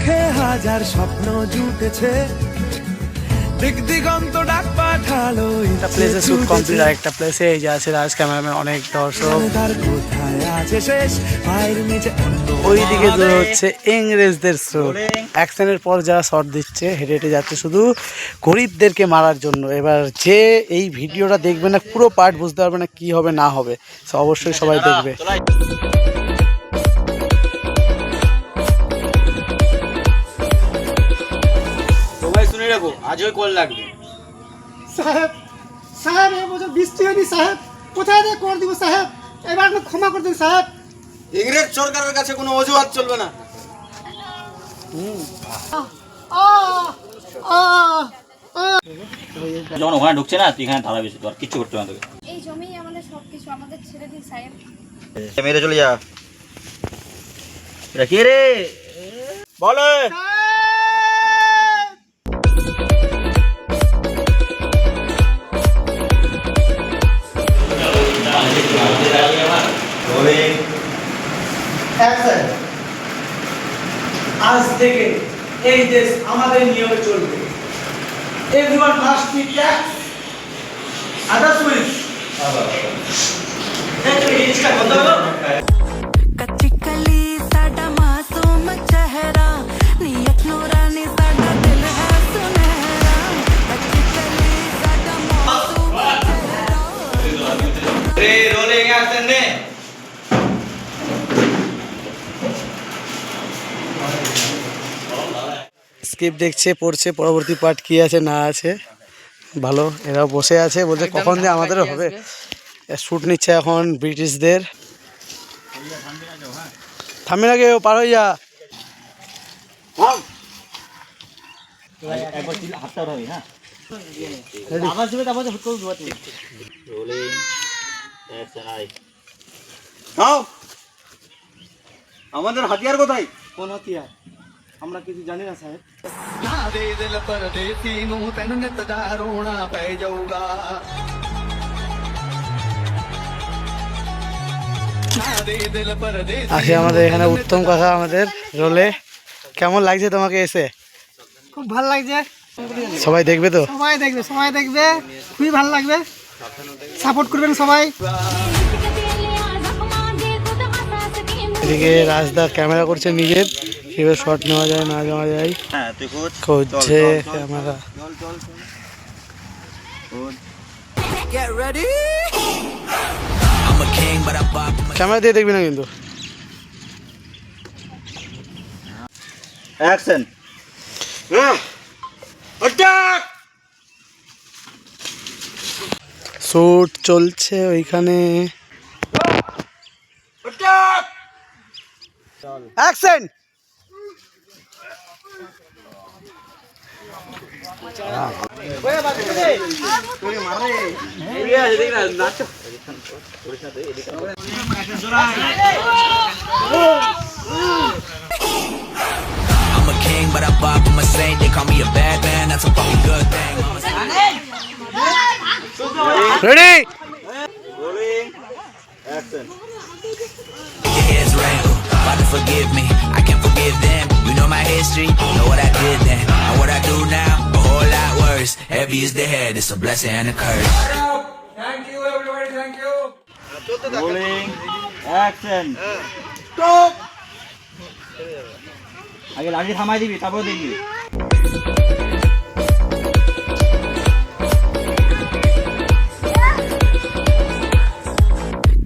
চোখে হাজার স্বপ্ন জুটেছে, দিক দিগন্ত ডাক পাঠালো। একটা প্লেসে শুট কমপ্লিট, আর একটা প্লেসে এই যে আছে রাজ ক্যামেরাম্যান, অনেক দর্শক। কোথায় আছে শেষ পায়ের নিচে ওইদিকে দূর হচ্ছে ইংরেজদের স্রোত। অ্যাকশনের পর যারা শট দিচ্ছে হেঁটে হেঁটে যাচ্ছে শুধু গরিবদেরকে মারার জন্য। এবার যে এই ভিডিওটা দেখবে না, পুরো পার্ট বুঝতে পারবে না কি হবে না হবে, অবশ্যই সবাই দেখবে। শুনে রাখো, আজই কল লাগবে। সাহেব সাহেব এই বছর বৃষ্টি হয়নি সাহেব, কোথায় দিয়ে কর দিব সাহেব, এবার ক্ষমা করে দিন সাহেব। ইংরেজ সরকারের কাছে কোনো অজুহাত চলবে না। যখন ওখানে ঢুকছে না, তুই এখানে ধারা বেশি, তো আর কিচ্ছু করতে হবে না তোকে। এই জমি আমাদের সবকিছু, আমাদের ছেড়ে দিন সাহেব। মেরে চলে যা। এটা কে রে? বলে আজ থেকে এই দেশ আমাদের নিয়মে চলবে। Everyone must be tax others with. ਕੱਚੀ ਕਲੀ ਸਾਡਾ ਮਾਸੂਮ ਚਿਹਰਾ, ਨੀਅਤ ਨੂਰਾਨੀ ਸਾਡਾ ਦਿਲ ਹੈ ਸੁਨਹਿਰਾ। ਕੱਚੀ ਕਲੀ ਸਾਡਾ ਮਾਸੂਮ ਚਿਹਰਾ। রে রোলিং অ্যাকশন নে। স্ক্রিপ্ট দেখছে, পড়ছে, পরবর্তী পার্ট কি আছে না আছে। ভালো, এরাও বসে আছে, বলছে কখন যে আমাদেরও হবে। শ্যুট নিচ্ছে এখন ব্রিটিশদের। থামবে না কেউ, পার হয়ে যা। আমাদের হাতিয়ার কোথায়? কোন হাতিয়ার আমরা কিছু জানি না সাহেব। আসে আমাদের এখানে উত্তম কাকা আমাদের রোলে। কেমন লাগছে তোমাকে এসে? খুব ভালো লাগছে। সবাই দেখবে তো? সবাই দেখবে, সবাই দেখবে, খুবই ভালো লাগবে। সাপোর্ট করবেন সবাই। এদিকে রাজদা ক্যামেরা করছে নিজের, কিভাবে শট নেওয়া যায় না নেওয়া যায় হ্যাঁ, তুই খোঁজ। খুঁজছে ক্যামেরা। ক্যামেরা দিয়ে দেখবি না কিন্তু। অ্যাকশন। অ্যাটাক! শুট চলছে ওইখানে। Attack! Action. I'm a king, but I pop, I'm a saint. They call me a bad man, that's a fucking good thing. Ready? Rolling action. Your head's right, Father forgive me, I can't forgive them. You know my history, know what I did then, and what I do now, a whole lot worse. Heavy is the head, it's a blessing and a curse. Thank you everybody, thank you. Rolling action. Stop. আগে লাঠি থামাই দিবি, তারপর দেখবি।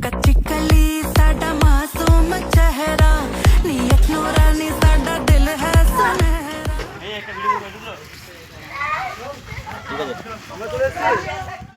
ਕੱਚੀ ਕਲੀ ਸਾਡਾ ਮਾਸੂਮ ਚਿਹਰਾ, ਨੀਅਤ ਨੂਰਾਨੀ ਸਾਡਾ ਦਿਲ ਹੈ ਸੁਨਹਿਰਾ। এই একটা ভিডিও করে দিল। ঠিক আছে, আমরা চলে এসেছি।